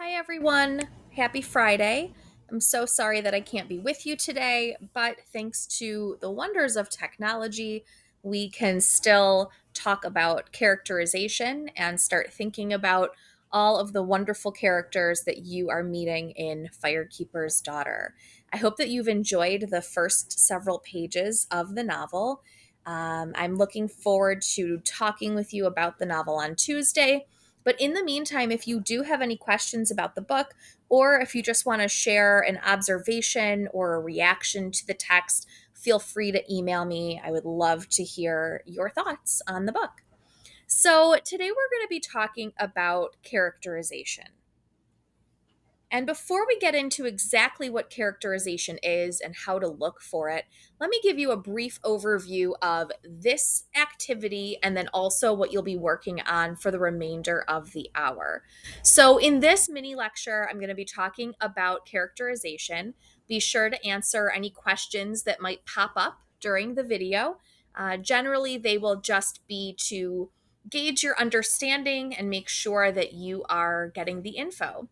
Hi, everyone. Happy Friday. I'm so sorry that I can't be with you today, but thanks to the wonders of technology, we can still talk about characterization and start thinking about all of the wonderful characters that you are meeting in Firekeeper's Daughter. I hope that you've enjoyed the first several pages of the novel. I'm looking forward to talking with you about the novel on Tuesday. But in the meantime, if you do have any questions about the book, or if you just want to share an observation or a reaction to the text, feel free to email me. I would love to hear your thoughts on the book. So, today we're going to be talking about characterization. And before we get into exactly what characterization is and how to look for it, let me give you a brief overview of this activity and then also what you'll be working on for the remainder of the hour. So, in this mini lecture, I'm going to be talking about characterization. Be sure to answer any questions that might pop up during the video. Generally, they will just be to gauge your understanding and make sure that you are getting the info.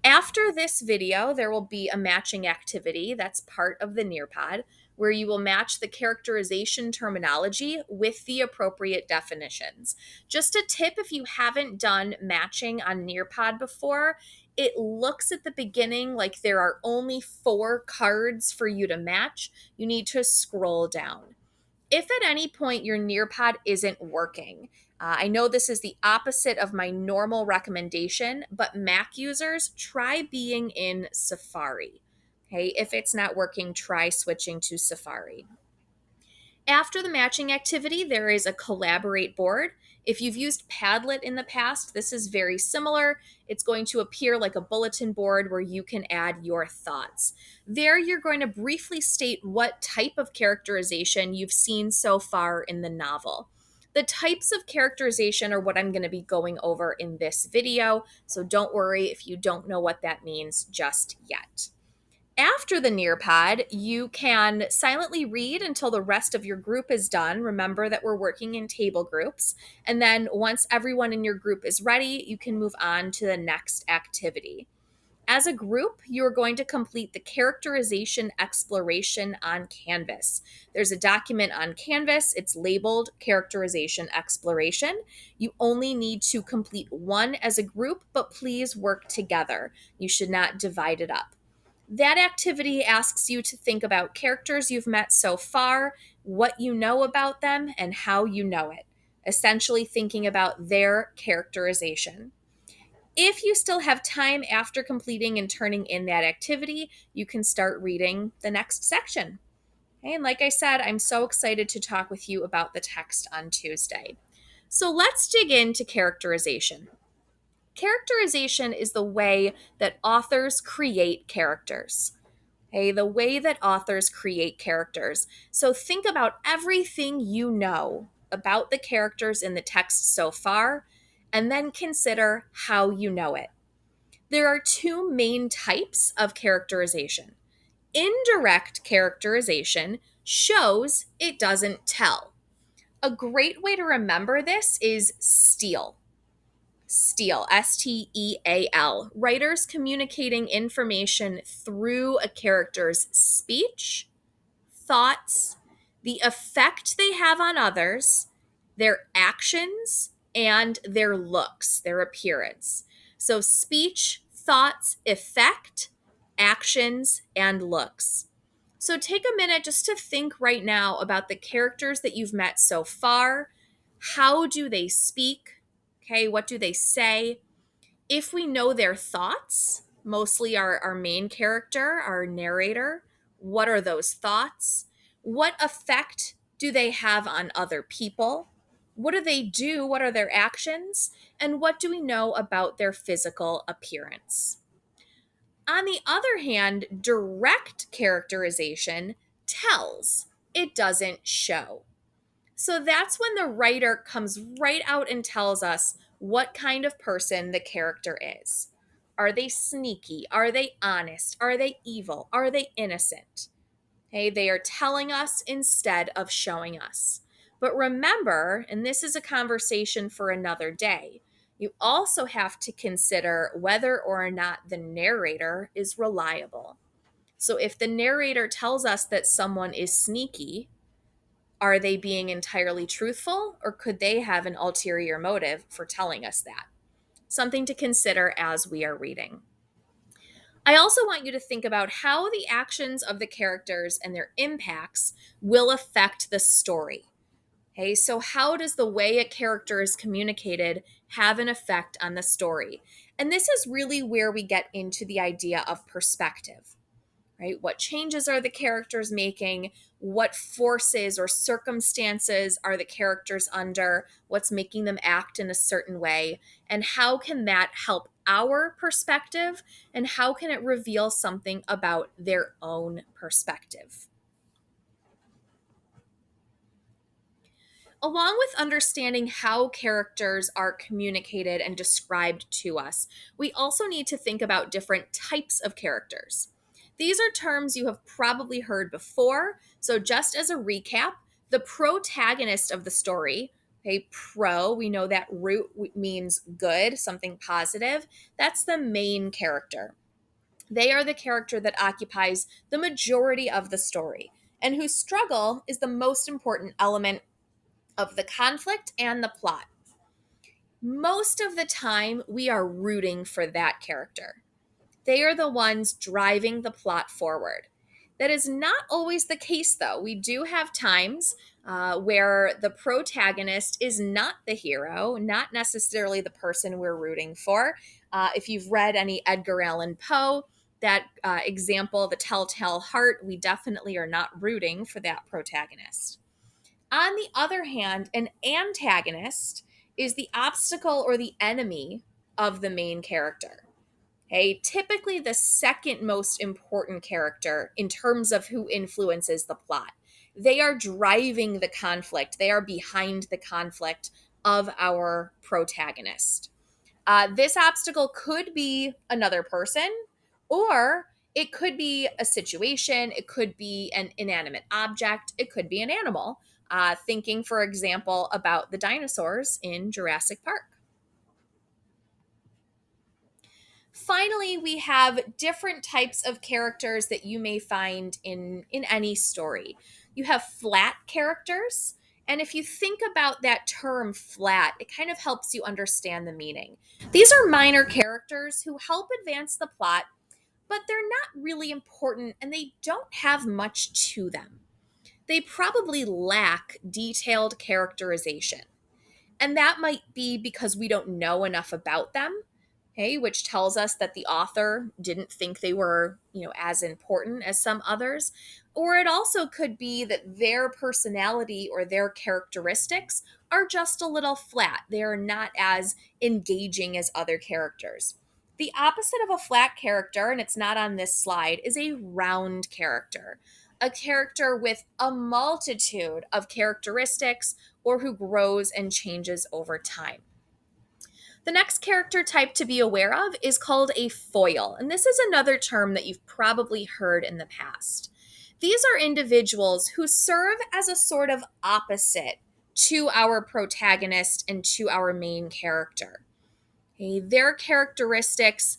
After this video, there will be a matching activity that's part of the Nearpod, where you will match the characterization terminology with the appropriate definitions. Just a tip, if you haven't done matching on Nearpod before, it looks at the beginning like there are only 4 cards for you to match. You need to scroll down. If at any point your Nearpod isn't working, I know this is the opposite of my normal recommendation, but Mac users, try being in Safari. Okay, if it's not working, try switching to Safari. After the matching activity, there is a collaborate board. If you've used Padlet in the past, this is very similar. It's going to appear like a bulletin board where you can add your thoughts. There, you're going to briefly state what type of characterization you've seen so far in the novel. The types of characterization are what I'm going to be going over in this video, so don't worry if you don't know what that means just yet. After the Nearpod, you can silently read until the rest of your group is done. Remember that we're working in table groups. And then once everyone in your group is ready, you can move on to the next activity. As a group, you are going to complete the characterization exploration on Canvas. There's a document on Canvas. It's labeled characterization exploration. You only need to complete one as a group, but please work together. You should not divide it up. That activity asks you to think about characters you've met so far, what you know about them, and how you know it. Essentially, thinking about their characterization. If you still have time after completing and turning in that activity, you can start reading the next section. Okay, and like I said, I'm so excited to talk with you about the text on Tuesday. So let's dig into characterization. Characterization is the way that authors create characters. Okay, the way that authors create characters. So think about everything you know about the characters in the text so far, and then consider how you know it. There are 2 main types of characterization. Indirect characterization shows, it doesn't tell. A great way to remember this is steal. Steal, Steal. Writers communicating information through a character's speech, thoughts, the effect they have on others, their actions, and their looks, their appearance. So, speech, thoughts, effect, actions, and looks. So, take a minute just to think right now about the characters that you've met so far. How do they speak? Okay, what do they say? If we know their thoughts, mostly our main character, our narrator, what are those thoughts? What effect do they have on other people? What do they do? What are their actions? And what do we know about their physical appearance? On the other hand, direct characterization tells, it doesn't show. So that's when the writer comes right out and tells us what kind of person the character is. Are they sneaky? Are they honest? Are they evil? Are they innocent? Okay, they are telling us instead of showing us. But remember, and this is a conversation for another day, You also have to consider whether or not the narrator is reliable. So if the narrator tells us that someone is sneaky, are they being entirely truthful, or could they have an ulterior motive for telling us that? Something to consider as we are reading. I also want you to think about how the actions of the characters and their impacts will affect the story. Okay, so how does the way a character is communicated have an effect on the story? And this is really where we get into the idea of perspective, right? What changes are the characters making? What forces or circumstances are the characters under? What's making them act in a certain way? And how can that help our perspective? And how can it reveal something about their own perspective? Along with understanding how characters are communicated and described to us, we also need to think about different types of characters. These are terms you have probably heard before. So, just as a recap, the protagonist of the story, okay, pro, we know that root means good, something positive. That's the main character. They are the character that occupies the majority of the story and whose struggle is the most important element of the conflict and the plot. Most of the time, we are rooting for that character. They are the ones driving the plot forward. That is not always the case, though. We do have times where the protagonist is not the hero, not necessarily the person we're rooting for. If you've read any Edgar Allan Poe, that example, The Telltale Heart, we definitely are not rooting for that protagonist. On the other hand, an antagonist is the obstacle or the enemy of the main character. Okay, typically the second most important character in terms of who influences the plot. They are driving the conflict, they are behind the conflict of our protagonist. This obstacle could be another person, or it could be a situation, it could be an inanimate object, it could be an animal. Thinking, for example, about the dinosaurs in Jurassic Park. Finally, we have different types of characters that you may find in any story. You have flat characters, and if you think about that term flat, it kind of helps you understand the meaning. These are minor characters who help advance the plot, but they're not really important and they don't have much to them. They probably lack detailed characterization. And that might be because we don't know enough about them, okay, which tells us that the author didn't think they were, as important as some others. Or it also could be that their personality or their characteristics are just a little flat. They are not as engaging as other characters. The opposite of a flat character, and it's not on this slide, is a round character. A character with a multitude of characteristics or who grows and changes over time. The next character type to be aware of is called a foil, and this is another term that you've probably heard in the past. These are individuals who serve as a sort of opposite to our protagonist and to our main character. Okay, their characteristics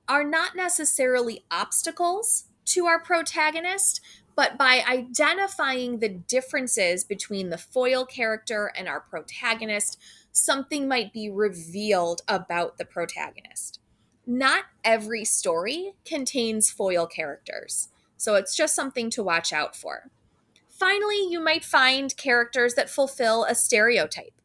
are not necessarily obstacles to our protagonist, but by identifying the differences between the foil character and our protagonist, something might be revealed about the protagonist. Not every story contains foil characters, so it's just something to watch out for. Finally, you might find characters that fulfill a stereotype.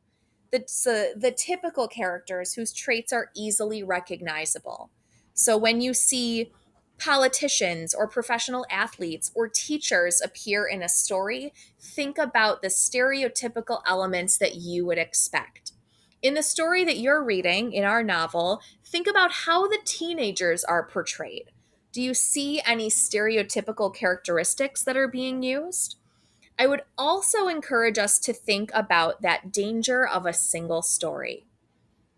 The typical characters whose traits are easily recognizable. So when you see politicians or professional athletes or teachers appear in a story, think about the stereotypical elements that you would expect. In the story that you're reading in our novel, think about how the teenagers are portrayed. Do you see any stereotypical characteristics that are being used? I would also encourage us to think about that danger of a single story,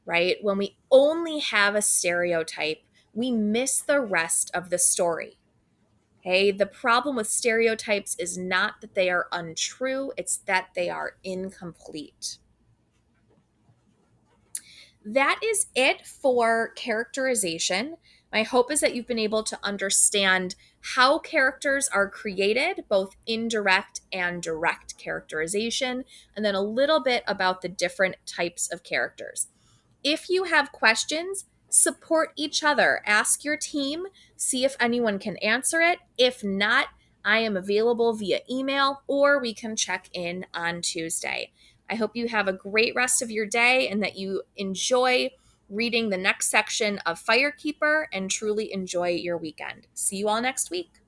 right? When we only have a stereotype, we miss the rest of the story. Okay, the problem with stereotypes is not that they are untrue, it's that they are incomplete. that is it for characterization. My hope is that you've been able to understand how characters are created, both indirect and direct characterization, and then a little bit about the different types of characters. If you have questions, support each other. Ask your team, see if anyone can answer it. If not, I am available via email or we can check in on Tuesday. I hope you have a great rest of your day and that you enjoy reading the next section of Firekeeper and truly enjoy your weekend. See you all next week.